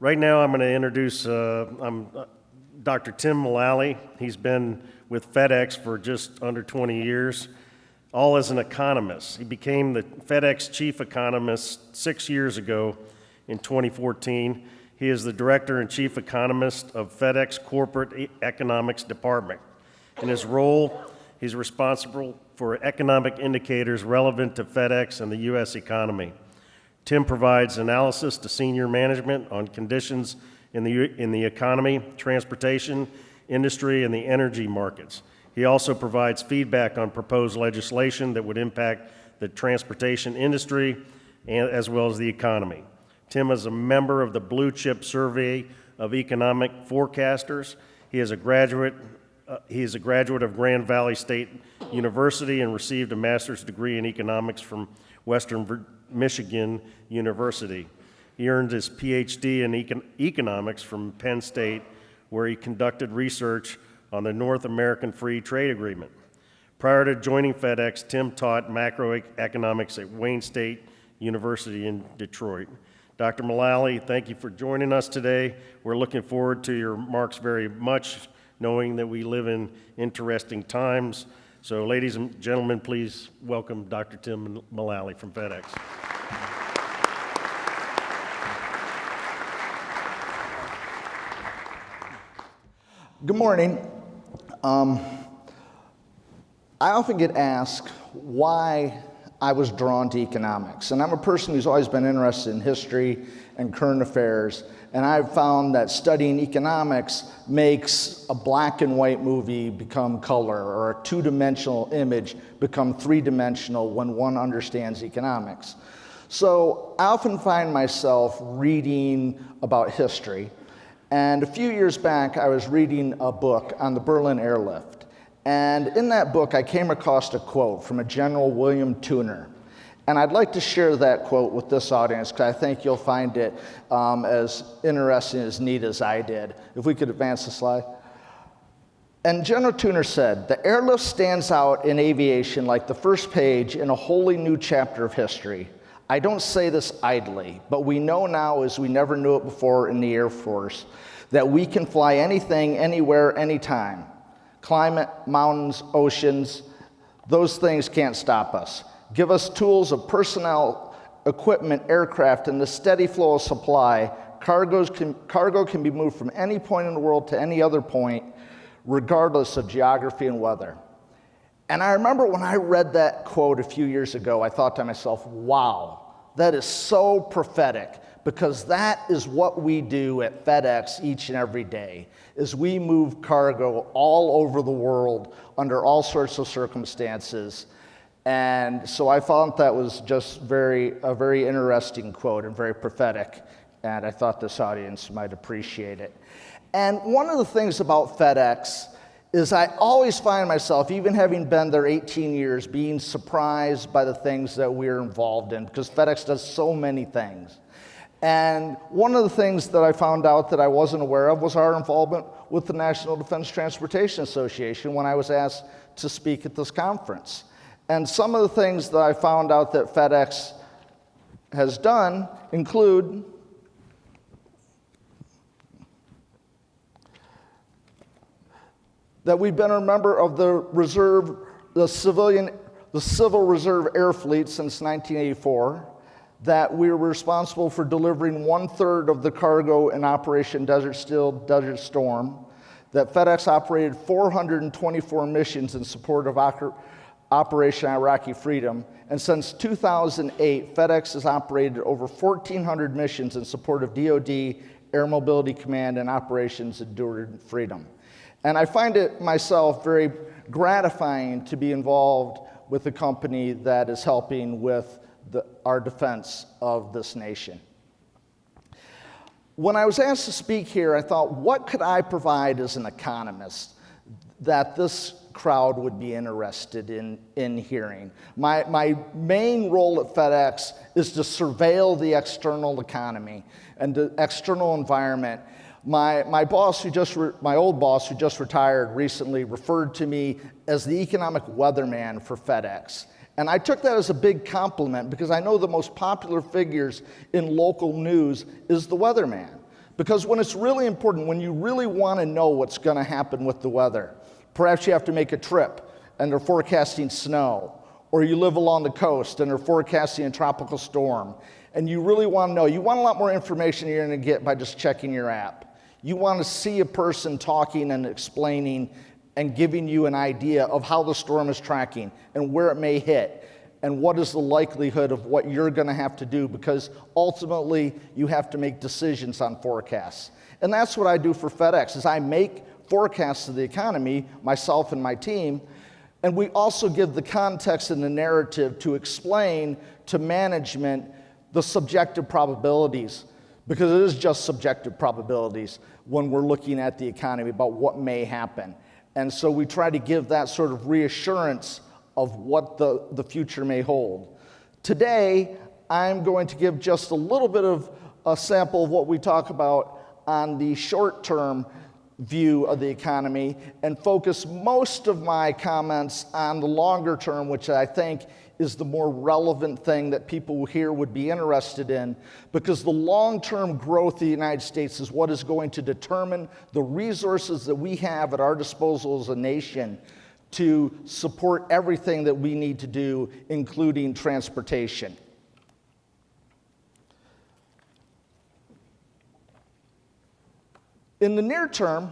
Right now I'm going to introduce Dr. Tim Mullally. He's been with FedEx for just under 20 years, all as an economist. He became the FedEx chief economist 6 years ago in 2014. He is the director and chief economist of FedEx Corporate Economics Department. In his role, he's responsible for economic indicators relevant to FedEx and the U.S. economy. Tim provides analysis to senior management on conditions in the economy, transportation, industry, and the energy markets. He also provides feedback on proposed legislation that would impact the transportation industry as well as the economy. Tim is a member of the Blue Chip Survey of Economic Forecasters. He is a graduate of Grand Valley State University and received a master's degree in economics from Western Michigan University. He earned his PhD in economics from Penn State, where he conducted research on the North American Free Trade Agreement. Prior to joining FedEx, Tim taught macroeconomics at Wayne State University in Detroit. Dr. Mullally, thank you for joining us today. We're looking forward to your remarks very much, knowing that we live in interesting times. So ladies and gentlemen, please welcome Dr. Tim Mullally from FedEx. Good morning. I often get asked why I was drawn to economics. And I'm a person who's always been interested in history and current affairs. And I've found that studying economics makes a black and white movie become color, or a two-dimensional image become three-dimensional when one understands economics. So I often find myself reading about history. And a few years back, I was reading a book on the Berlin airlift. And in that book, I came across a quote from a General William Tooner. And I'd like to share that quote with this audience because I think you'll find it as interesting, as neat as I did. If we could advance the slide. And General Tooner said, "The airlift stands out in aviation like the first page in a wholly new chapter of history. I don't say this idly, but we know now as we never knew it before in the Air Force that we can fly anything, anywhere, anytime. Climate, mountains, oceans, those things can't stop us. Give us tools of personnel, equipment, aircraft, and the steady flow of supply. Cargo can be moved from any point in the world to any other point, regardless of geography and weather." And I remember when I read that quote a few years ago, I thought to myself, wow, that is so prophetic, because that is what we do at FedEx each and every day, is we move cargo all over the world under all sorts of circumstances. And so I found that was just a very interesting quote and very prophetic, and I thought this audience might appreciate it. And one of the things about FedEx is I always find myself, even having been there 18 years, being surprised by the things that we're involved in, because FedEx does so many things. And one of the things that I found out that I wasn't aware of was our involvement with the National Defense Transportation Association when I was asked to speak at this conference. And some of the things that I found out that FedEx has done include that we've been a member of the Civil Reserve Air Fleet since 1984, that we were responsible for delivering 1/3 of the cargo in Operation Desert Storm, that FedEx operated 424 missions in support of Operation Iraqi Freedom, and since 2008, FedEx has operated over 1,400 missions in support of DoD, Air Mobility Command, and Operations Enduring Freedom. And I find it myself very gratifying to be involved with a company that is helping with our defense of this nation. When I was asked to speak here, I thought, what could I provide as an economist that this crowd would be interested in hearing? My main role at FedEx is to surveil the external economy and the external environment. My old boss who just retired recently referred to me as the economic weatherman for FedEx. And I took that as a big compliment because I know the most popular figures in local news is the weatherman. Because when it's really important, when you really want to know what's going to happen with the weather, perhaps you have to make a trip and they're forecasting snow, or you live along the coast and they're forecasting a tropical storm, and you really want to know, you want a lot more information than you're going to get by just checking your app. You want to see a person talking and explaining and giving you an idea of how the storm is tracking and where it may hit and what is the likelihood of what you're going to have to do, because ultimately you have to make decisions on forecasts. And that's what I do for FedEx, is I make forecasts of the economy, myself and my team, and we also give the context and the narrative to explain to management the subjective probabilities, because it is just subjective probabilities when we're looking at the economy about what may happen. And so we try to give that sort of reassurance of what the future may hold. Today, I'm going to give just a little bit of a sample of what we talk about on the short-term view of the economy and focus most of my comments on the longer term, which I think is the more relevant thing that people here would be interested in, because the long-term growth of the United States is what is going to determine the resources that we have at our disposal as a nation to support everything that we need to do, including transportation. In the near term,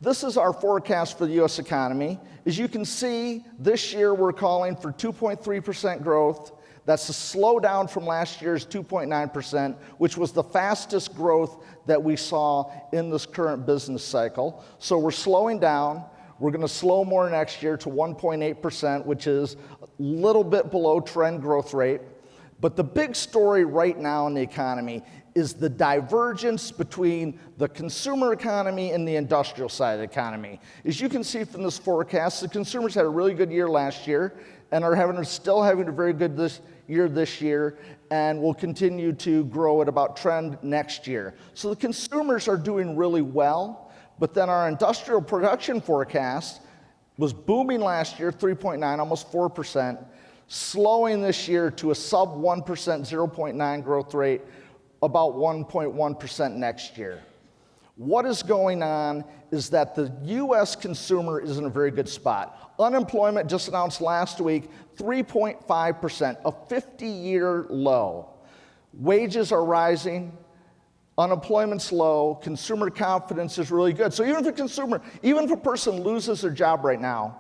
this is our forecast for the U.S. economy. As you can see, this year we're calling for 2.3% growth. That's a slowdown from last year's 2.9%, which was the fastest growth that we saw in this current business cycle. So we're slowing down. We're going to slow more next year to 1.8%, which is a little bit below trend growth rate. But the big story right now in the economy is the divergence between the consumer economy and the industrial side of the economy. As you can see from this forecast, the consumers had a really good year last year and are still having a very good this year, and will continue to grow at about trend next year. So the consumers are doing really well, but then our industrial production forecast was booming last year, 3.9, almost 4%, slowing this year to a sub 1%, 0.9 growth rate, about 1.1% next year. What is going on is that the U.S. consumer is in a very good spot. Unemployment, just announced last week, 3.5%, a 50-year low. Wages are rising, unemployment's low, consumer confidence is really good. So even if a person loses their job right now,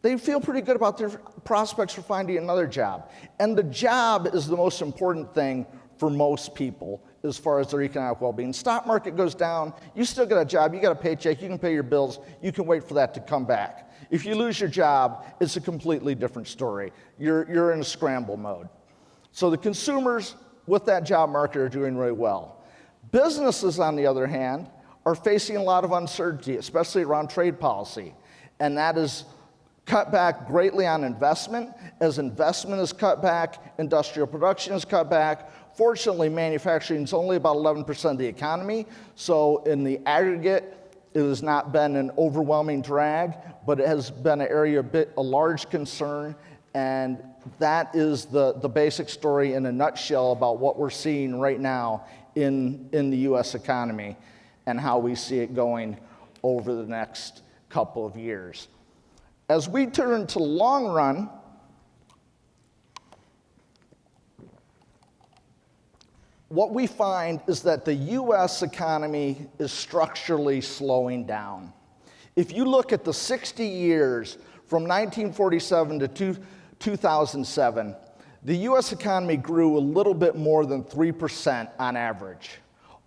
they feel pretty good about their prospects for finding another job. And the job is the most important thing for most people as far as their economic well-being. Stock market goes down, you still get a job, you got a paycheck, you can pay your bills, you can wait for that to come back. If you lose your job, it's a completely different story. You're in a scramble mode. So the consumers with that job market are doing really well. Businesses, on the other hand, are facing a lot of uncertainty, especially around trade policy. And that is cut back greatly on investment. As investment is cut back, industrial production is cut back. Fortunately, manufacturing is only about 11% of the economy, so in the aggregate, it has not been an overwhelming drag, but it has been an area of a large concern, and that is the basic story in a nutshell about what we're seeing right now in the U.S. economy and how we see it going over the next couple of years. As we turn to the long run, what we find is that the U.S. economy is structurally slowing down. If you look at the 60 years from 1947 to 2007, the U.S. economy grew a little bit more than 3% on average.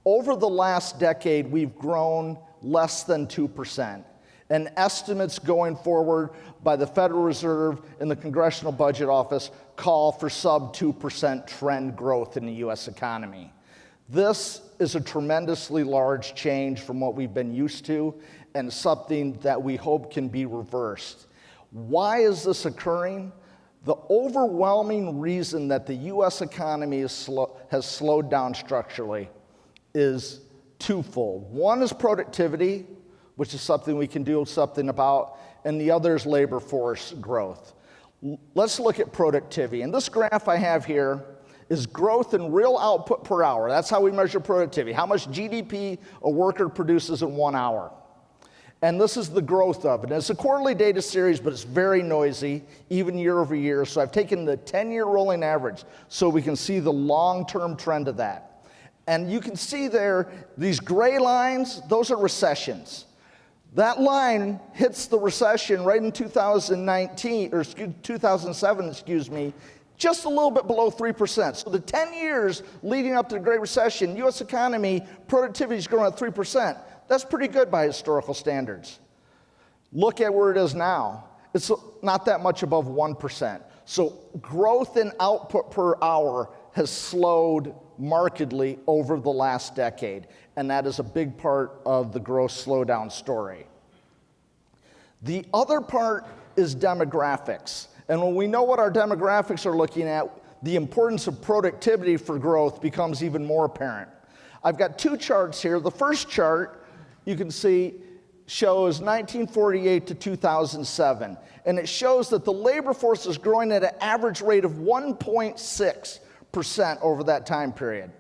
Over the last decade, we've grown less than 2%. And estimates going forward by the Federal Reserve and the Congressional Budget Office call for sub 2% trend growth in the U.S. economy. This is a tremendously large change from what we've been used to, and something that we hope can be reversed. Why is this occurring? The overwhelming reason that the U.S. economy has slowed down structurally is twofold. One is productivity, which is something we can do something about, and the other is labor force growth. Let's look at productivity. And this graph I have here is growth in real output per hour. That's how we measure productivity, how much GDP a worker produces in 1 hour. And this is the growth of it. And it's a quarterly data series, but it's very noisy, even year over year. So I've taken the 10-year rolling average so we can see the long-term trend of that. And you can see there, these gray lines, those are recessions. That line hits the recession right in 2019, or 2007, excuse me, just a little bit below 3%. So the 10 years leading up to the Great Recession, U.S. economy, productivity is growing at 3%. That's pretty good by historical standards. Look at where it is now. It's not that much above 1%. So growth in output per hour has slowed markedly over the last decade, and that is a big part of the growth slowdown story. The other part is demographics. And when we know what our demographics are looking at, the importance of productivity for growth becomes even more apparent. I've got two charts here. The first chart, you can see, shows 1948 to 2007. And it shows that the labor force is growing at an average rate of 1.6% over that time period.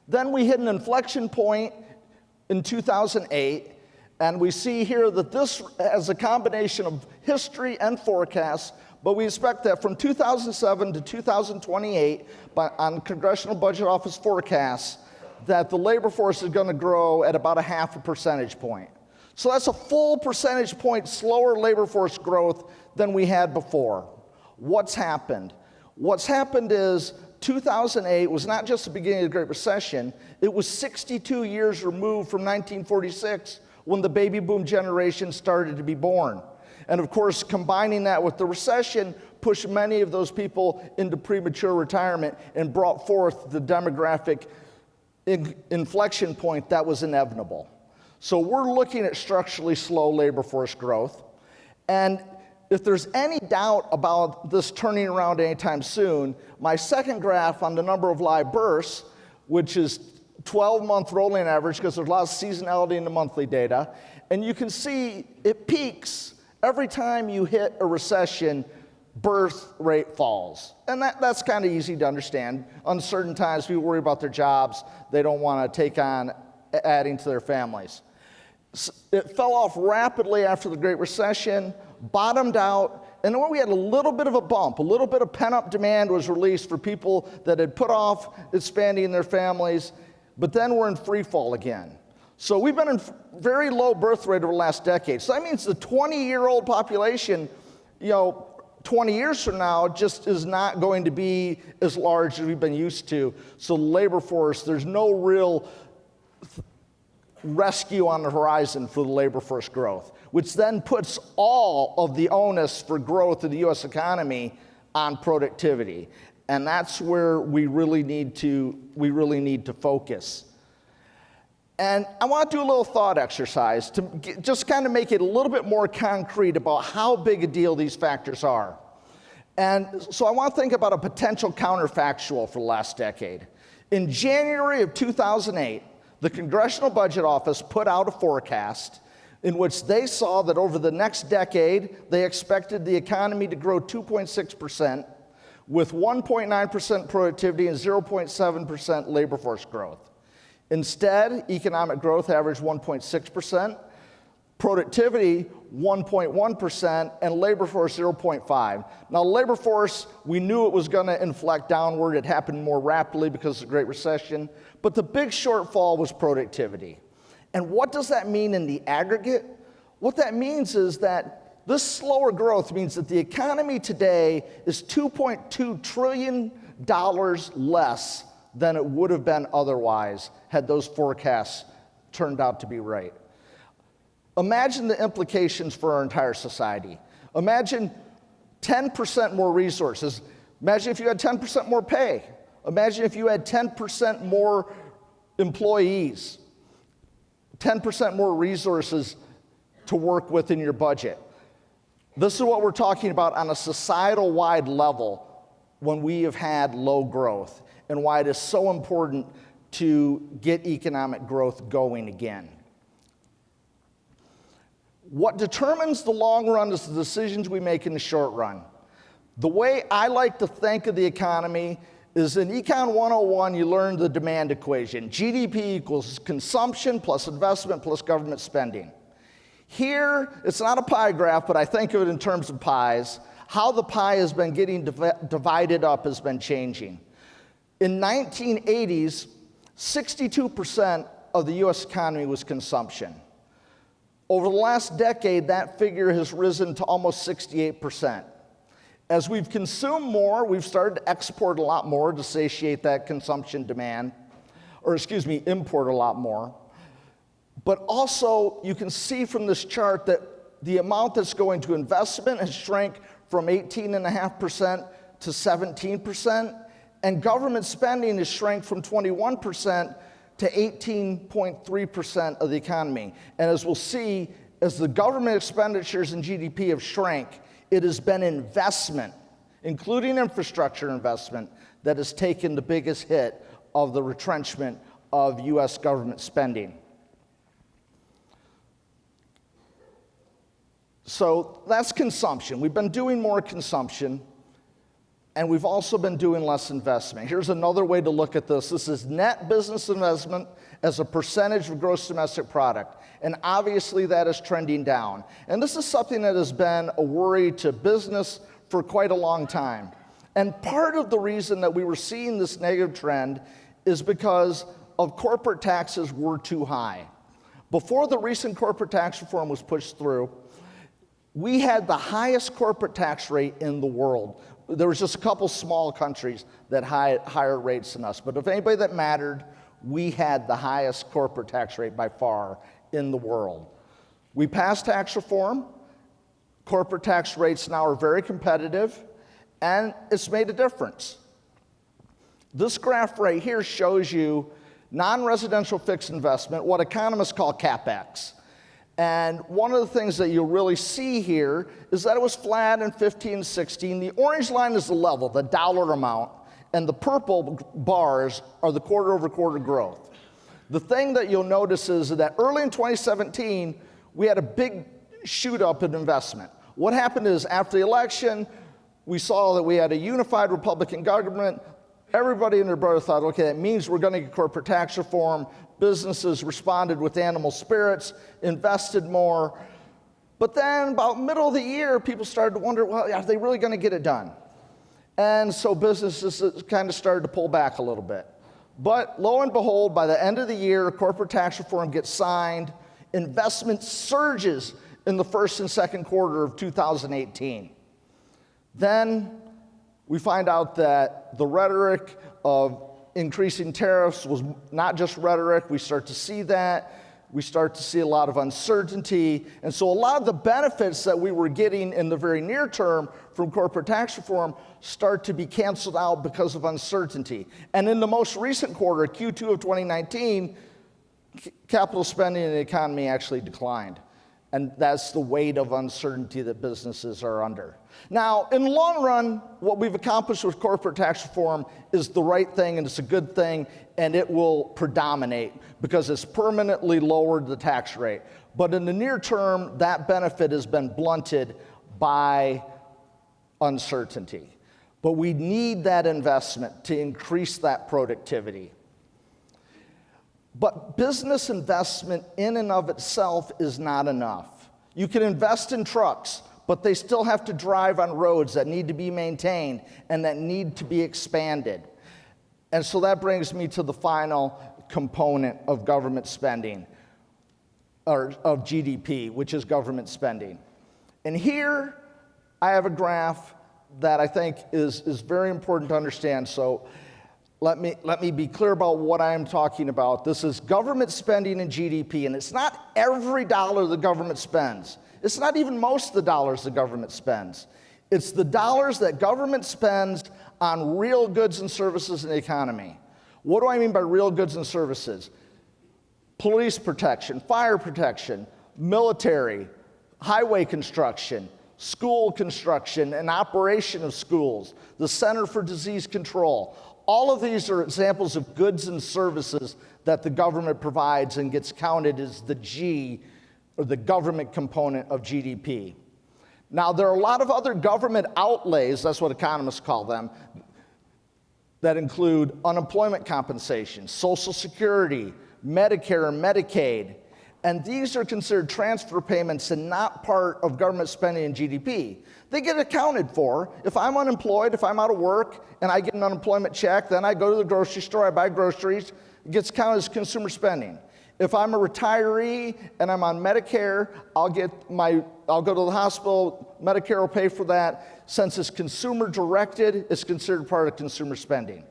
Then we hit an inflection point in 2008, and we see here that this has a combination of history and forecasts, but we expect that from 2007 to 2028, on Congressional Budget Office forecasts, that the labor force is going to grow at about a 0.5 percentage point. So that's a full percentage point slower labor force growth than we had before. What's happened? What's happened is 2008 was not just the beginning of the Great Recession, it was 62 years removed from 1946 when the baby boom generation started to be born. And of course, combining that with the recession pushed many of those people into premature retirement and brought forth the demographic inflection point that was inevitable. So we're looking at structurally slow labor force growth. And if there's any doubt about this turning around anytime soon, my second graph on the number of live births, which is 12-month rolling average, because there's a lot of seasonality in the monthly data, and you can see it peaks every time you hit a recession, birth rate falls. And that's kind of easy to understand. Uncertain times, people worry about their jobs. They don't want to take on adding to their families. It fell off rapidly after the Great Recession, bottomed out, and then we had a little bit of a bump. A little bit of pent-up demand was released for people that had put off expanding their families, but then we're in free fall again. So we've been in very low birth rate over the last decade. So that means the 20-year-old population, 20 years from now just is not going to be as large as we've been used to. So labor force, there's no real rescue on the horizon for the labor force growth, which then puts all of the onus for growth of the U.S. economy on productivity. And that's where we really need to focus. And I want to do a little thought exercise to just kind of make it a little bit more concrete about how big a deal these factors are. And so I want to think about a potential counterfactual for the last decade. In January of 2008, the Congressional Budget Office put out a forecast in which they saw that over the next decade, they expected the economy to grow 2.6%, with 1.9% productivity and 0.7% labor force growth. Instead, economic growth averaged 1.6%, productivity 1.1%, and labor force 0.5%. Now, labor force, we knew it was going to inflect downward. It happened more rapidly because of the Great Recession. But the big shortfall was productivity. And what does that mean in the aggregate? What that means is that this slower growth means that the economy today is $2.2 trillion less than it would have been otherwise had those forecasts turned out to be right. Imagine the implications for our entire society. Imagine 10% more resources. Imagine if you had 10% more pay. Imagine if you had 10% more employees, 10% more resources to work with in your budget. This is what we're talking about on a societal-wide level when we have had low growth, and why it is so important to get economic growth going again. What determines the long run is the decisions we make in the short run. The way I like to think of the economy is in Econ 101, you learn the demand equation. GDP equals consumption plus investment plus government spending. Here, it's not a pie graph, but I think of it in terms of pies. How the pie has been getting divided up has been changing. In 1980s, 62% of the US economy was consumption. Over the last decade, that figure has risen to almost 68%. As we've consumed more, we've started to export a lot more to satiate that consumption demand, import a lot more. But also, you can see from this chart that the amount that's going to investment has shrank from 18.5% to 17%, and government spending has shrank from 21% to 18.3% of the economy. And as we'll see, as the government expenditures and GDP have shrank, it has been investment, including infrastructure investment, that has taken the biggest hit of the retrenchment of US government spending. So that's consumption. We've been doing more consumption, and we've also been doing less investment. Here's another way to look at this. This is net business investment as a percentage of gross domestic product. And obviously that is trending down. And this is something that has been a worry to business for quite a long time. And part of the reason that we were seeing this negative trend is because of corporate taxes were too high. Before the recent corporate tax reform was pushed through, we had the highest corporate tax rate in the world. There was just a couple small countries that had higher rates than us. But if anybody that mattered, we had the highest corporate tax rate by far in the world. We passed tax reform. Corporate tax rates now are very competitive, and it's made a difference. This graph right here shows you non-residential fixed investment, what economists call CapEx. And one of the things that you'll really see here is that it was flat in 15, 16. The orange line is the level, the dollar amount, and the purple bars are the quarter-over-quarter growth. The thing that you'll notice is that early in 2017, we had a big shoot up in investment. What happened is after the election, we saw that we had a unified Republican government. Everybody and their brother thought, okay, that means we're going to get corporate tax reform. Businesses responded with animal spirits, invested more. But then about middle of the year, people started to wonder, well, are they really going to get it done? And so businesses kind of started to pull back a little bit. But lo and behold, by the end of the year, corporate tax reform gets signed. Investment surges in the first and second quarter of 2018. Then we find out that the rhetoric of increasing tariffs was not just rhetoric. We start to see that. We start to see a lot of uncertainty. And so a lot of the benefits that we were getting in the very near term from corporate tax reform start to be canceled out because of uncertainty. And in the most recent quarter, Q2 of 2019, capital spending in the economy actually declined. And that's the weight of uncertainty that businesses are under. Now, in the long run, what we've accomplished with corporate tax reform is the right thing, and it's a good thing, and it will predominate because it's permanently lowered the tax rate. But in the near term, that benefit has been blunted by uncertainty. But we need that investment to increase that productivity. But business investment in and of itself is not enough. You can invest in trucks, but they still have to drive on roads that need to be maintained and that need to be expanded. And so that brings me to the final component of government spending, or of GDP, which is government spending. And here I have a graph that I think is very important to understand. So let me be clear about what I am talking about. This is government spending and GDP, and it's not every dollar the government spends. It's not even most of the dollars the government spends. It's the dollars that government spends on real goods and services in the economy. What do I mean by real goods and services? Police protection, fire protection, military, highway construction, school construction and operation of schools, the Center for Disease Control. All of these are examples of goods and services that the government provides and gets counted as the G, or the government component of GDP. Now, there are a lot of other government outlays, that's what economists call them, that include unemployment compensation, Social Security, Medicare, and Medicaid. And these are considered transfer payments and not part of government spending and GDP. They get accounted for. If I'm unemployed, if I'm out of work, and I get an unemployment check, then I go to the grocery store, I buy groceries, it gets counted as consumer spending. If I'm a retiree and I'm on Medicare, I'll go to the hospital, Medicare will pay for that. Since it's consumer directed, it's considered part of consumer spending.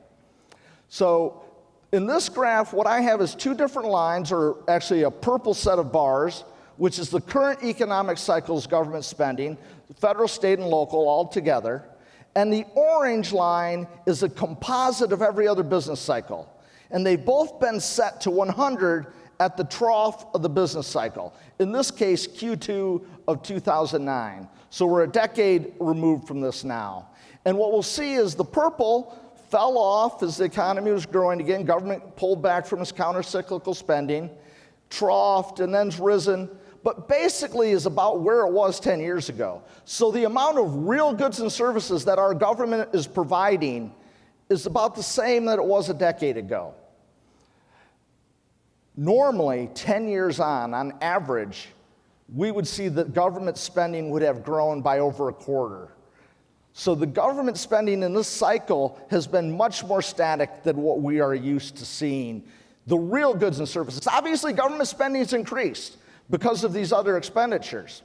So in this graph, what I have is two different lines, or actually a purple set of bars, which is the current economic cycle's government spending, federal, state, and local all together. And the orange line is a composite of every other business cycle. And they've both been set to 100 at the trough of the business cycle. In this case, Q2 of 2009. So we're a decade removed from this now. And what we'll see is the purple fell off as the economy was growing again. Government pulled back from its counter-cyclical spending, troughed, and then's risen, but basically is about where it was 10 years ago. So the amount of real goods and services that our government is providing is about the same that it was a decade ago. Normally, 10 years on average, we would see that government spending would have grown by over a quarter. So the government spending in this cycle has been much more static than what we are used to seeing. The real goods and services. Obviously, government spending has increased because of these other expenditures.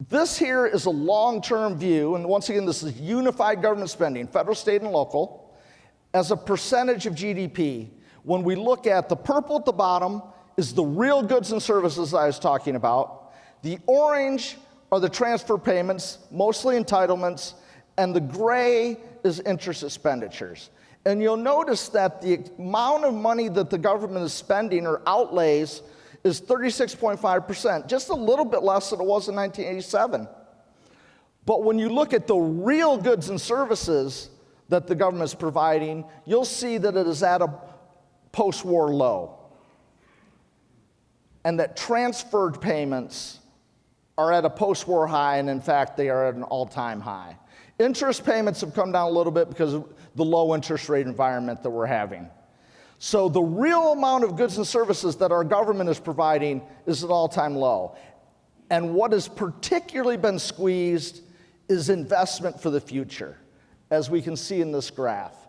This here is a long-term view, and once again, this is unified government spending, federal, state, and local, as a percentage of GDP. When we look at the purple at the bottom is the real goods and services I was talking about. The orange are the transfer payments, mostly entitlements, and the gray is interest expenditures. And you'll notice that the amount of money that the government is spending or outlays is 36.5%, just a little bit less than it was in 1987. But when you look at the real goods and services that the government is providing, you'll see that it is at a post-war low, and that transferred payments are at a post-war high, and in fact, they are at an all-time high. Interest payments have come down a little bit because of the low interest rate environment that we're having. So the real amount of goods and services that our government is providing is at all-time low. And what has particularly been squeezed is investment for the future, as we can see in this graph.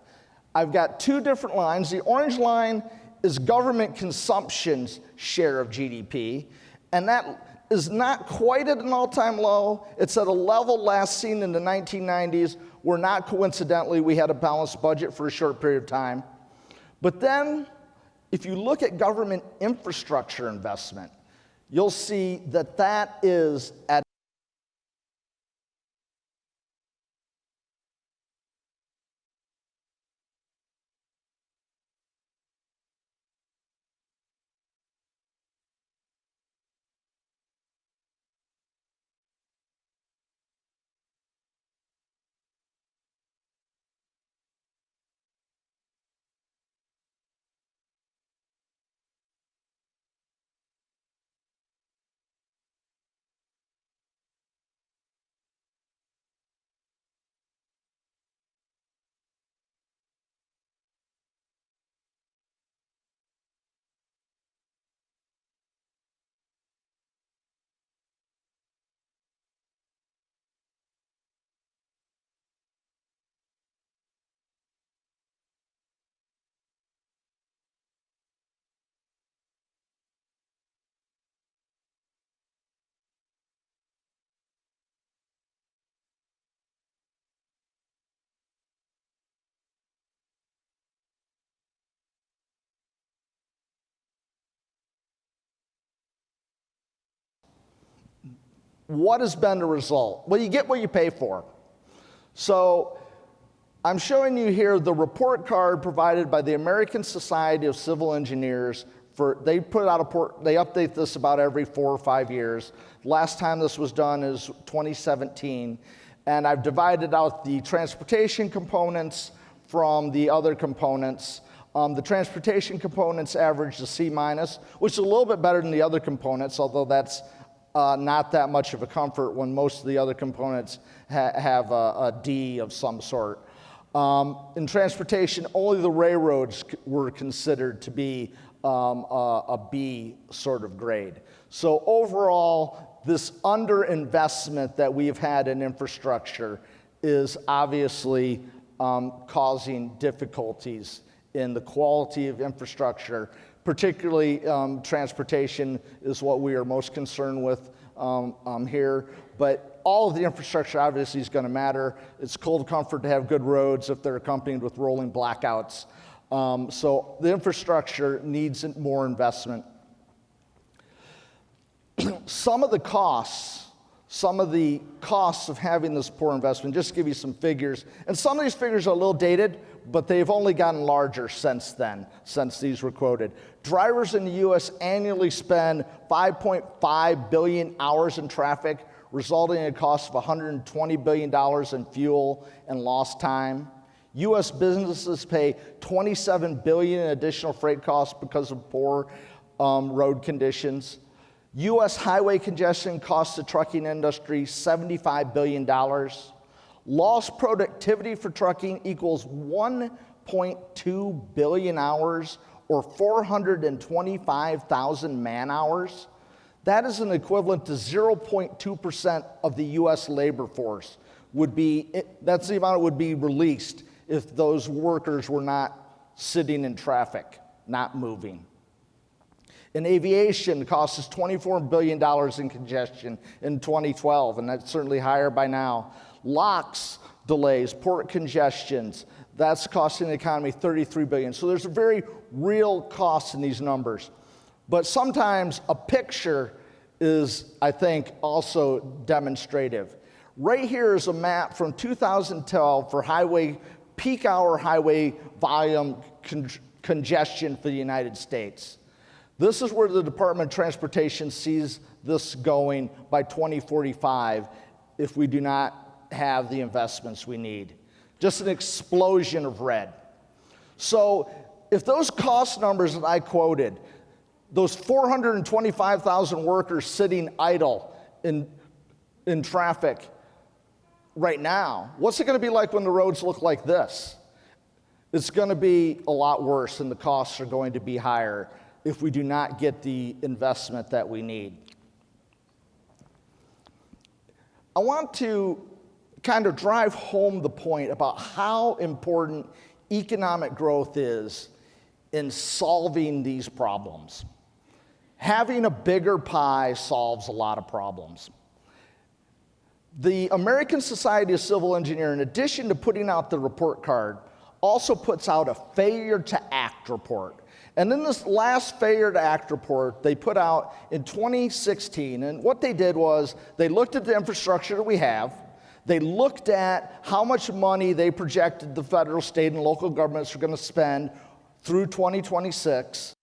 I've got two different lines. The orange line is government consumption's share of GDP, and that is not quite at an all-time low. It's at a level last seen in the 1990s, where not coincidentally we had a balanced budget for a short period of time. But then, if you look at government infrastructure investment, you'll see that that is at what has been the result? Well, you get what you pay for. So I'm showing you here the report card provided by the American Society of Civil Engineers. They update this about every 4 or 5 years. Last time this was done is 2017. And I've divided out the transportation components from the other components. The transportation components averaged a C-, which is a little bit better than the other components, although that's not that much of a comfort when most of the other components have a D of some sort. In transportation, only the railroads were considered to be a B sort of grade. So overall, this underinvestment that we've had in infrastructure is obviously causing difficulties in the quality of infrastructure. Particularly, transportation is what we are most concerned with here. But all of the infrastructure obviously is going to matter. It's cold comfort to have good roads if they're accompanied with rolling blackouts. So the infrastructure needs more investment. Some of the costs of having this poor investment, just to give you some figures, and some of these figures are a little dated, but they've only gotten larger since then, since these were quoted. Drivers in the U.S. annually spend 5.5 billion hours in traffic, resulting in a cost of $120 billion in fuel and lost time. U.S. businesses pay $27 billion in additional freight costs because of poor road conditions. U.S. highway congestion costs the trucking industry $75 billion. Lost productivity for trucking equals 1.2 billion hours, or 425,000 man hours. That is an equivalent to 0.2% of the U.S. labor force that's the amount it would be released if those workers were not sitting in traffic, not moving. In aviation, the cost is $24 billion in congestion in 2012, and that's certainly higher by now. Locks delays, port congestions, that's costing the economy $33 billion. So there's a very real cost in these numbers. But sometimes a picture is, I think, also demonstrative. Right here is a map from 2012 for peak hour highway volume congestion for the United States. This is where the Department of Transportation sees this going by 2045 if we do not have the investments we need. Just an explosion of red. So if those cost numbers that I quoted, those 425,000 workers sitting idle in traffic right now, what's it going to be like when the roads look like this? It's going to be a lot worse, and the costs are going to be higher if we do not get the investment that we need. I want to kind of drive home the point about how important economic growth is in solving these problems. Having a bigger pie solves a lot of problems. The American Society of Civil Engineers, in addition to putting out the report card, also puts out a failure to act report. And in this last failure to act report, they put out in 2016, and what they did was they looked at the infrastructure that we have, they looked at how much money they projected the federal, state, and local governments were going to spend through 2026.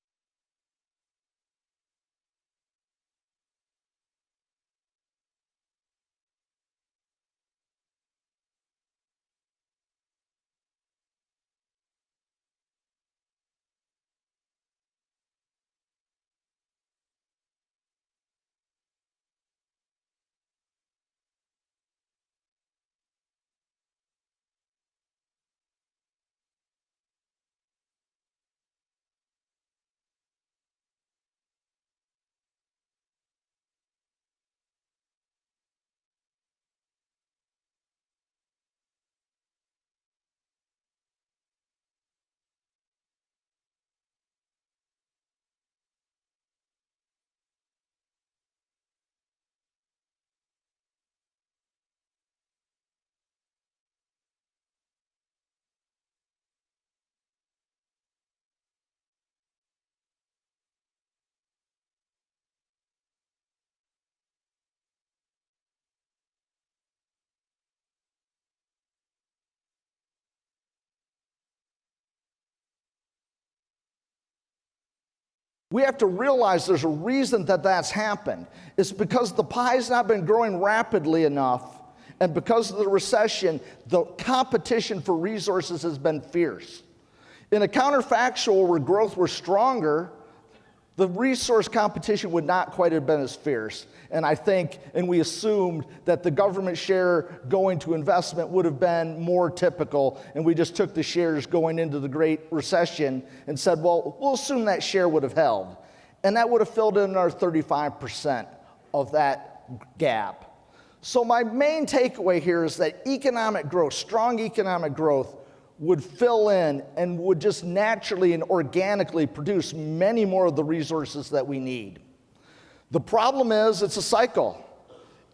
We have to realize there's a reason that that's happened. It's because the pie's not been growing rapidly enough, and because of the recession, the competition for resources has been fierce. In a counterfactual where growth were stronger, the resource competition would not quite have been as fierce. And I think, and we assumed that the government share going to investment would have been more typical, and we just took the shares going into the Great Recession and said, well, we'll assume that share would have held. And that would have filled in our 35% of that gap. So my main takeaway here is that economic growth, strong economic growth, would fill in and would just naturally and organically produce many more of the resources that we need. The problem is it's a cycle.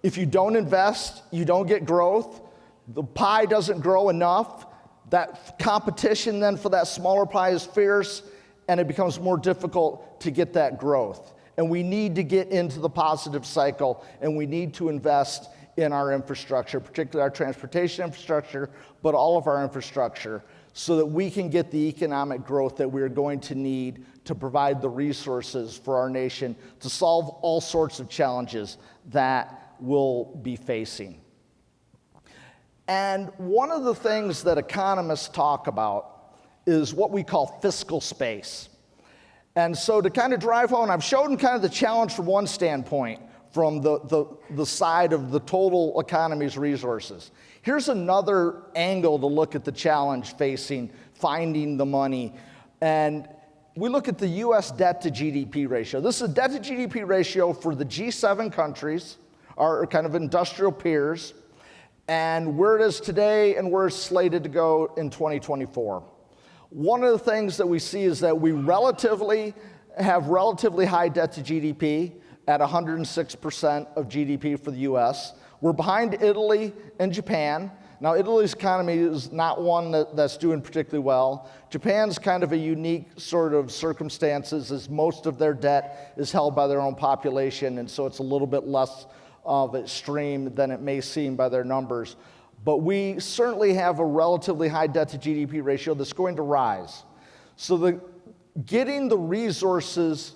If you don't invest, you don't get growth. The pie doesn't grow enough. That competition then for that smaller pie is fierce, and it becomes more difficult to get that growth. And we need to get into the positive cycle, and we need to invest in our infrastructure, particularly our transportation infrastructure, but all of our infrastructure, so that we can get the economic growth that we're going to need to provide the resources for our nation to solve all sorts of challenges that we'll be facing. And one of the things that economists talk about is what we call fiscal space. And so to kind of drive home, I've shown kind of the challenge from one standpoint, from the side of the total economy's resources. Here's another angle to look at the challenge facing finding the money. And we look at the U.S. debt to GDP ratio. This is a debt to GDP ratio for the G7 countries, our kind of industrial peers, and where it is today and where it's slated to go in 2024. One of the things that we see is that we have relatively high debt to GDP at 106% of GDP for the U.S. We're behind Italy and Japan. Now, Italy's economy is not one that's doing particularly well. Japan's kind of a unique sort of circumstances, as most of their debt is held by their own population, and so it's a little bit less of extreme than it may seem by their numbers. But we certainly have a relatively high debt to GDP ratio that's going to rise. So getting the resources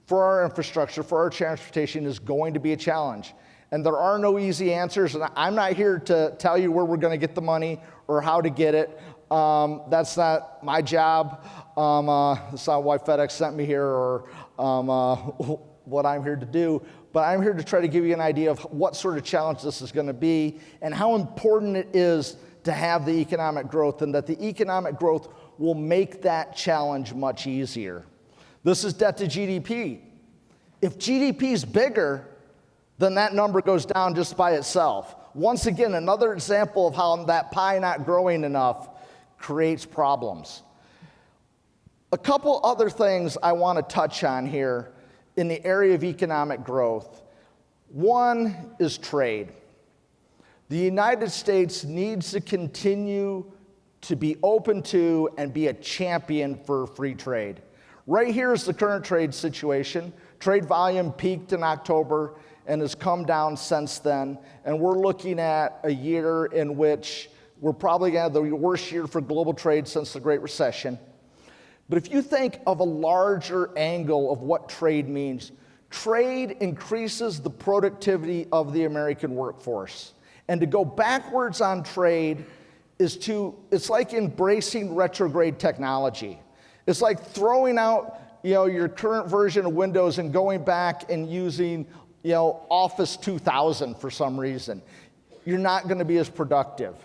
for our infrastructure, for our transportation, is going to be a challenge. And there are no easy answers, and I'm not here to tell you where we're going to get the money or how to get it. That's not my job. That's not why FedEx sent me here or what I'm here to do. But I'm here to try to give you an idea of what sort of challenge this is going to be and how important it is to have the economic growth, and that the economic growth will make that challenge much easier. This is debt to GDP. If GDP is bigger, then that number goes down just by itself. Once again, another example of how that pie not growing enough creates problems. A couple other things I want to touch on here in the area of economic growth. One is trade. The United States needs to continue to be open to and be a champion for free trade. Right here is the current trade situation. Trade volume peaked in October and has come down since then. And we're looking at a year in which we're probably going to have the worst year for global trade since the Great Recession. But if you think of a larger angle of what trade means, trade increases the productivity of the American workforce. And to go backwards on trade it's like embracing retrograde technology. It's like throwing out, your current version of Windows and going back and using, Office 2000 for some reason. You're not going to be as productive.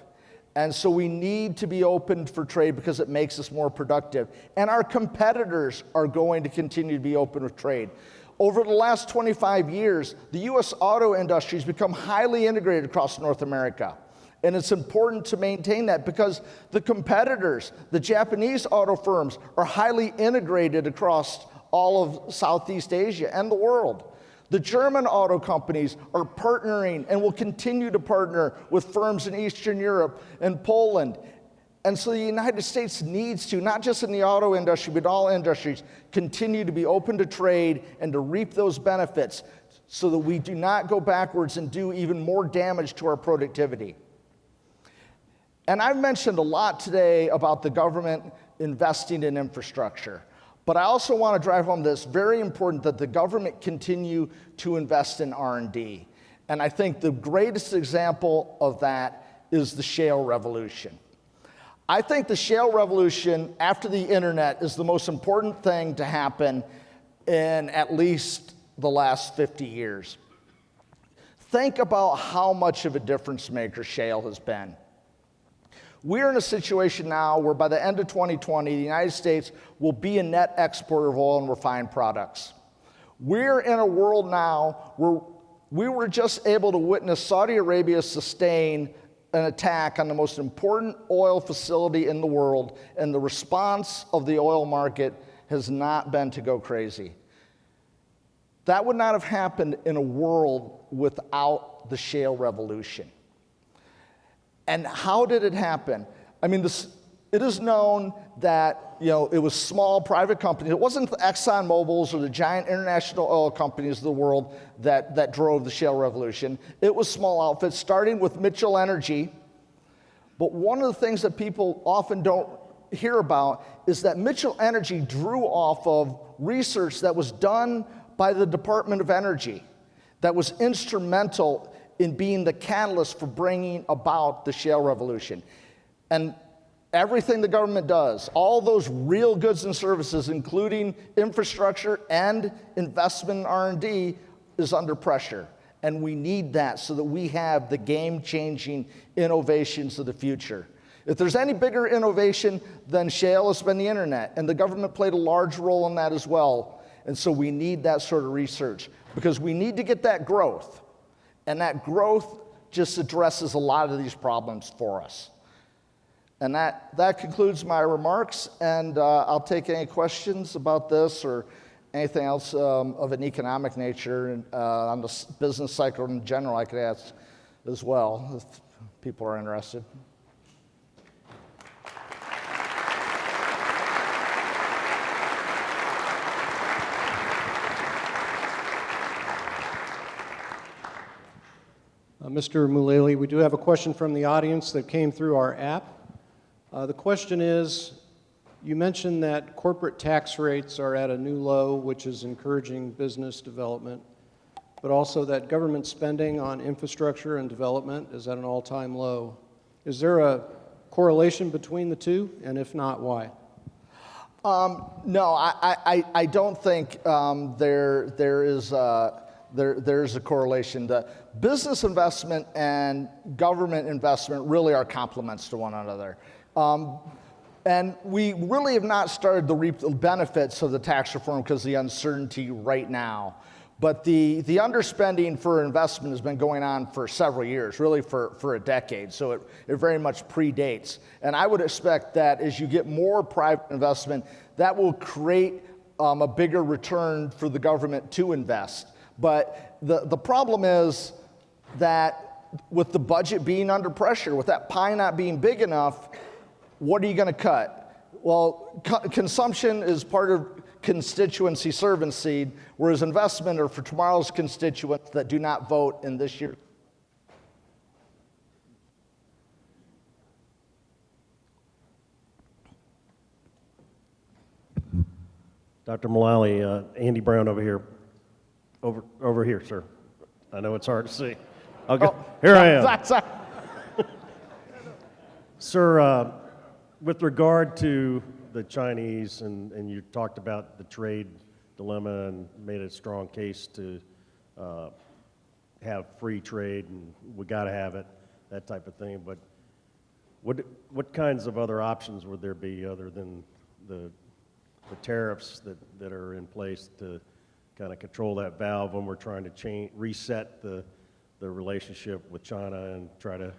And so we need to be open for trade because it makes us more productive. And our competitors are going to continue to be open with trade. Over the last 25 years, the U.S. auto industry has become highly integrated across North America. And it's important to maintain that because the competitors, the Japanese auto firms, are highly integrated across all of Southeast Asia and the world. The German auto companies are partnering and will continue to partner with firms in Eastern Europe and Poland. And so the United States needs to, not just in the auto industry, but all industries, continue to be open to trade and to reap those benefits so that we do not go backwards and do even more damage to our productivity. And I've mentioned a lot today about the government investing in infrastructure. But I also want to drive home that it's very important that the government continue to invest in R&D. And I think the greatest example of that is the shale revolution. I think the shale revolution after the internet is the most important thing to happen in at least the last 50 years. Think about how much of a difference maker shale has been. We're in a situation now where by the end of 2020, the United States will be a net exporter of oil and refined products. We're in a world now where we were just able to witness Saudi Arabia sustain an attack on the most important oil facility in the world, and the response of the oil market has not been to go crazy. That would not have happened in a world without the shale revolution. And how did it happen? I mean, it is known that it was small private companies. It wasn't the Exxon Mobils or the giant international oil companies of the world that drove the shale revolution. It was small outfits, starting with Mitchell Energy. But one of the things that people often don't hear about is that Mitchell Energy drew off of research that was done by the Department of Energy that was instrumental in being the catalyst for bringing about the shale revolution. And everything the government does, all those real goods and services, including infrastructure and investment in R&D, is under pressure. And we need that so that we have the game-changing innovations of the future. If there's any bigger innovation than shale, it's been the internet, and the government played a large role in that as well. And so we need that sort of research because we need to get that growth. And that growth just addresses a lot of these problems for us. And that concludes my remarks, and I'll take any questions about this or anything else of an economic nature on the business cycle in general I could ask as well if people are interested. Mr. Mullaly, we do have a question from the audience that came through our app. The question is, you mentioned that corporate tax rates are at a new low, which is encouraging business development, but also that government spending on infrastructure and development is at an all-time low. Is there a correlation between the two? And if not, why? No, I don't think there's a correlation. The business investment and government investment really are complements to one another. And we really have not started to reap the benefits of the tax reform because of the uncertainty right now. But the underspending for investment has been going on for several years, really for a decade. So it very much predates. And I would expect that as you get more private investment, that will create a bigger return for the government to invest. But the problem is that with the budget being under pressure, with that pie not being big enough, what are you going to cut? Well, consumption is part of constituency servant seed, whereas investment are for tomorrow's constituents that do not vote in this year. Dr. Mullaly, Andy Brown over here. Over here, sir. I know it's hard to see. Here I am. Sir, with regard to the Chinese, and you talked about the trade dilemma and made a strong case to have free trade, and we got to have it, that type of thing. But what kinds of other options would there be other than the tariffs that are in place to kind of control that valve when we're trying to reset the relationship with China and try to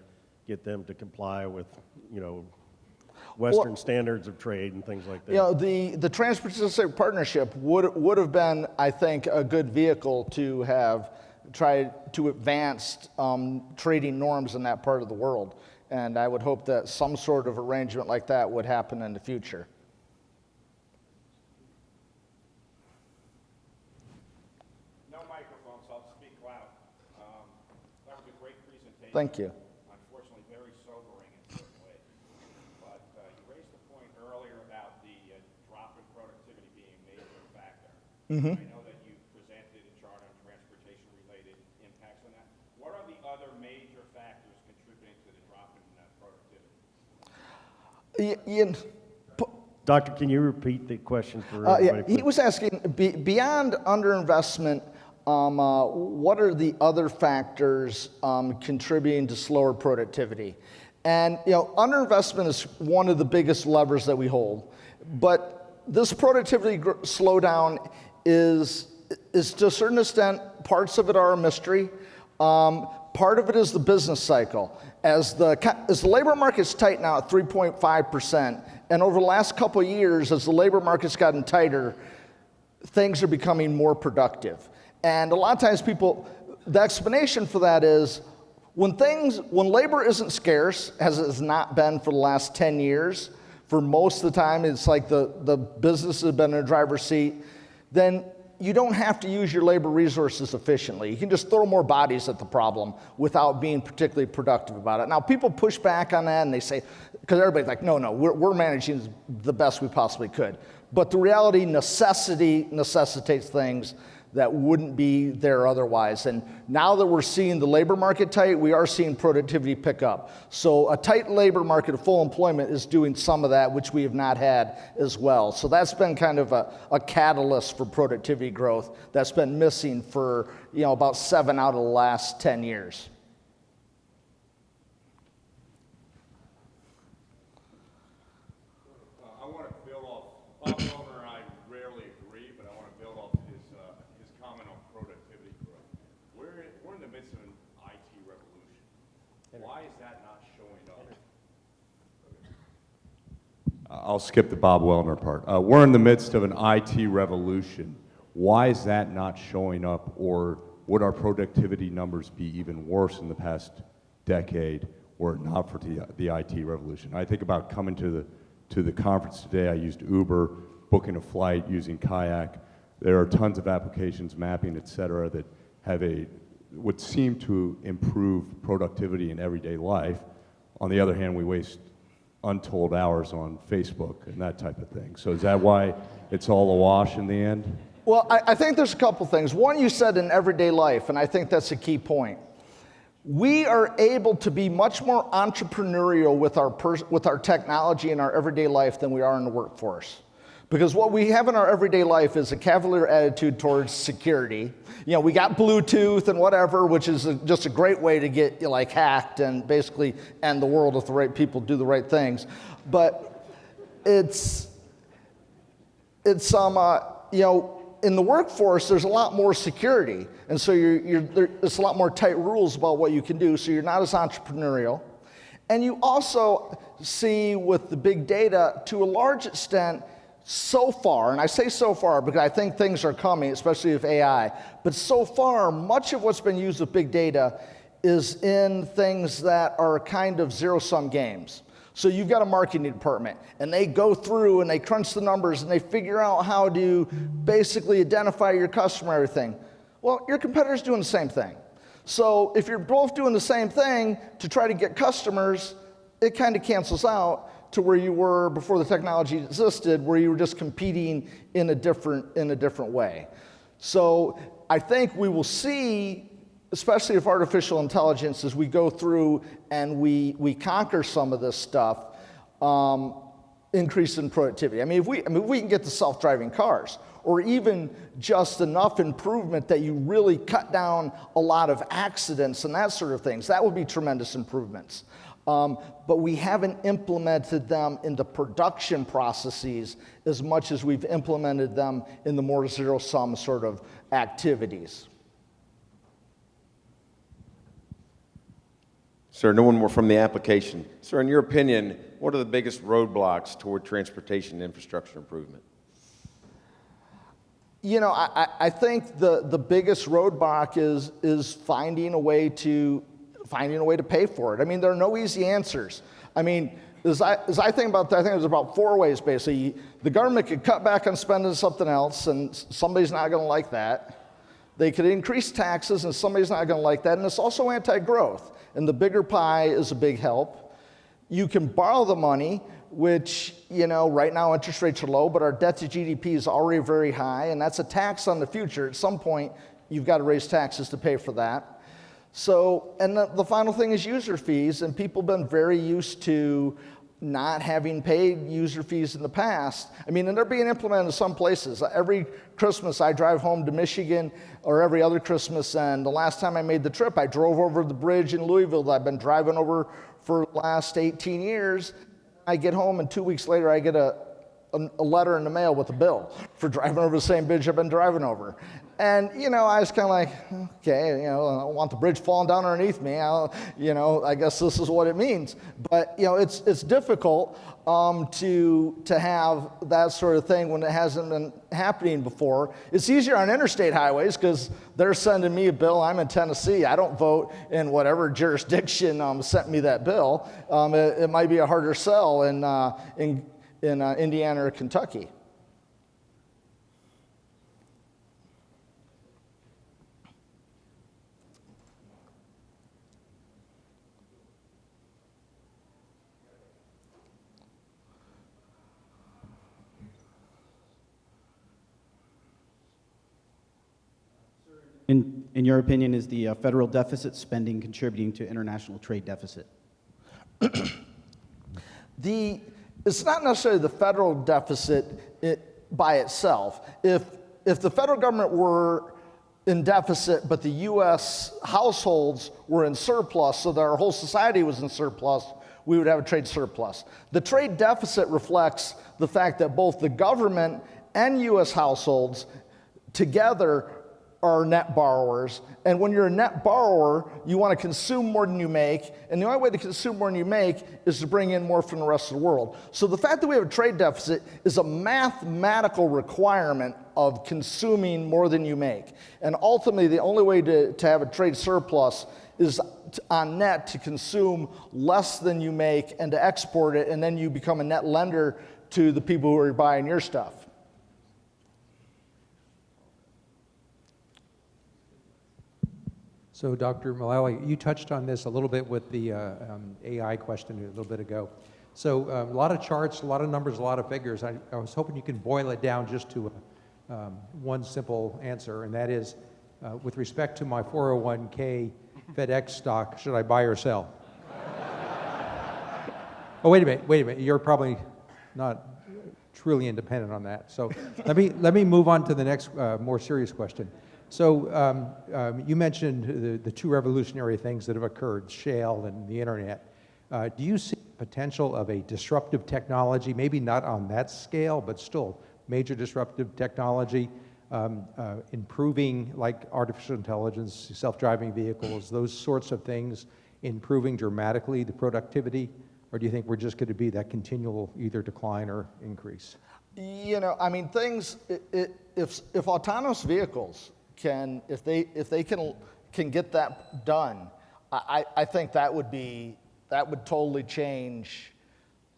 get them to comply with, Western standards of trade and things like that? The Trans-Pacific Partnership would have been, I think, a good vehicle to have tried to advance trading norms in that part of the world. And I would hope that some sort of arrangement like that would happen in the future. No microphone, so I'll speak loud. That was a great presentation. Thank you. Unfortunately, very sobering in certain ways. But you raised the point earlier about the drop in productivity being a major factor. Mm-hmm. I know that you presented a chart on transportation-related impacts on that. What are the other major factors contributing to the drop in productivity? Doctor, can you repeat the question for Yeah, everybody? he please? was asking, beyond underinvestment, what are the other factors contributing to slower productivity? And underinvestment is one of the biggest levers that we hold. But this productivity slowdown is to a certain extent, parts of it are a mystery. Part of it is the business cycle. As the labor market's tight now at 3.5%, and over the last couple of years, as the labor market's gotten tighter, things are becoming more productive. And a lot of times the explanation for that is when labor isn't scarce, as it has not been for the last 10 years, for most of the time it's like the business has been in a driver's seat, then you don't have to use your labor resources efficiently. You can just throw more bodies at the problem without being particularly productive about it. Now, people push back on that and they say, because everybody's like, no, we're managing the best we possibly could. But the reality, necessity necessitates things that wouldn't be there otherwise. And now that we're seeing the labor market tight, we are seeing productivity pick up. So a tight labor market of full employment is doing some of that, which we have not had as well. So that's been kind of a catalyst for productivity growth that's been missing for about 7 out of the last 10 years. I want to build off, Bob Wellner and I rarely agree, but I want to build off his comment on productivity growth. We're in the midst of an IT revolution. Why is that not showing up? I'll skip the Bob Wellner part. We're in the midst of an IT revolution. Why is that not showing up, or would our productivity numbers be even worse in the past decade were it not for the IT revolution? I think about coming to the conference today. I used Uber, booking a flight, using Kayak. There are tons of applications, mapping, et cetera, that would seem to improve productivity in everyday life. On the other hand, we waste untold hours on Facebook and that type of thing. So is that why it's all a wash in the end? Well, I think there's a couple things. One, you said in everyday life, and I think that's a key point. We are able to be much more entrepreneurial with our technology in our everyday life than we are in the workforce. Because what we have in our everyday life is a cavalier attitude towards security. We got Bluetooth and whatever, which is just a great way to get hacked and basically end the world if the right people do the right things. But it's in the workforce, there's a lot more security, and so there's a lot more tight rules about what you can do, so you're not as entrepreneurial. And you also see with the big data, to a large extent, so far, and I say so far because I think things are coming, especially with AI, but so far, much of what's been used with big data is in things that are kind of zero-sum games. So you've got a marketing department, and they go through and they crunch the numbers and they figure out how to basically identify your customer and everything. Well, your competitor's doing the same thing. So if you're both doing the same thing to try to get customers, it kind of cancels out to where you were before the technology existed, where you were just competing in a different way. So I think we will see, especially if artificial intelligence, as we go through and we conquer some of this stuff, increase in productivity. If we can get to self-driving cars, or even just enough improvement that you really cut down a lot of accidents and that sort of things, that would be tremendous improvements. But we haven't implemented them into production processes as much as we've implemented them in the more zero-sum sort of activities. Sir, no one more from the application. Sir, in your opinion, what are the biggest roadblocks toward transportation infrastructure improvement? I think the biggest roadblock is finding a way to pay for it. There are no easy answers. As I think about that, I think there's about 4 ways, basically. The government could cut back on spending something else, and somebody's not going to like that. They could increase taxes, and somebody's not going to like that. And it's also anti-growth. And the bigger pie is a big help. You can borrow the money, which, right now interest rates are low, but our debt to GDP is already very high, and that's a tax on the future. At some point, you've got to raise taxes to pay for that. So, and the final thing is user fees, and people have been very used to not having paid user fees in the past. I mean, and they're being implemented in some places. Every Christmas I drive home to Michigan, or every other Christmas, and the last time I made the trip, I drove over the bridge in Louisville that I've been driving over for the last 18 years. I get home, and 2 weeks later I get a letter in the mail with a bill for driving over the same bridge I've been driving over. And, you know, I was kind of like, okay, you know, I don't want the bridge falling down underneath me. You know, I guess this is what it means. But, you know, it's difficult to have that sort of thing when it hasn't been happening before. It's easier on interstate highways because they're sending me a bill. I'm in Tennessee. I don't vote in whatever jurisdiction sent me that bill. It might be a harder sell in Indiana or Kentucky. In your opinion, is the federal deficit spending contributing to international trade deficit? It's not necessarily the federal deficit by itself. If the federal government were in deficit, but the U.S. households were in surplus, so that our whole society was in surplus, we would have a trade surplus. The trade deficit reflects the fact that both the government and U.S. households together are net borrowers. And when you're a net borrower, you want to consume more than you make. And the only way to consume more than you make is to bring in more from the rest of the world. So the fact that we have a trade deficit is a mathematical requirement of consuming more than you make. And ultimately, the only way to have a trade surplus is on net to consume less than you make and to export it, and then you become a net lender to the people who are buying your stuff. So, Dr. Mullaly, you touched on this a little bit with the AI question a little bit ago. So, a lot of charts, a lot of numbers, a lot of figures. I was hoping you can boil it down just to one simple answer, and that is, with respect to my 401k FedEx stock, should I buy or sell? Oh, wait a minute. You're probably not truly independent on that. So, let me move on to the next more serious question. So you mentioned the two revolutionary things that have occurred, shale and the internet. Do you see potential of a disruptive technology, maybe not on that scale, but still major disruptive technology, improving like artificial intelligence, self-driving vehicles, those sorts of things, improving dramatically the productivity? Or do you think we're just going to be that continual either decline or increase? You know, I mean, if autonomous vehicles if they can get that done, I think that would totally change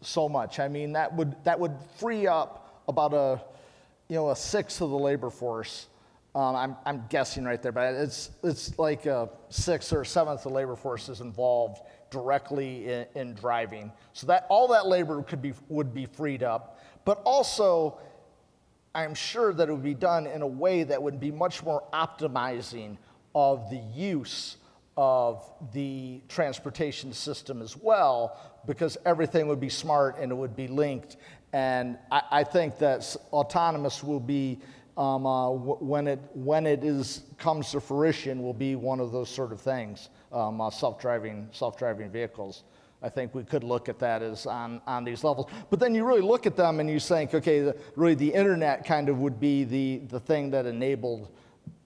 so much. I mean, that would free up about a sixth of the labor force. I'm guessing right there, but it's like a sixth or a seventh of the labor force is involved directly in driving. So that all that labor would be freed up, but also I'm sure that it would be done in a way that would be much more optimizing of the use of the transportation system as well, because everything would be smart and it would be linked. And I think that autonomous will be, when it comes to fruition, will be one of those sort of things, self-driving vehicles. I think we could look at that as on these levels. But then you really look at them and you think, okay, really the internet kind of would be the thing that enabled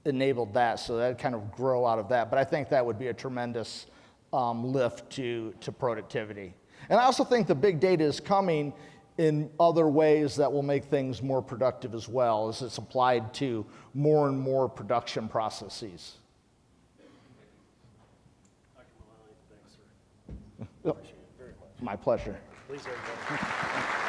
that, so that kind of grow out of that. But I think that would be a tremendous lift to productivity. And I also think the big data is coming in other ways that will make things more productive as well, as it's applied to more and more production processes. Dr. Mullaly, thanks, sir. Appreciate it very much. My pleasure. Please, everybody.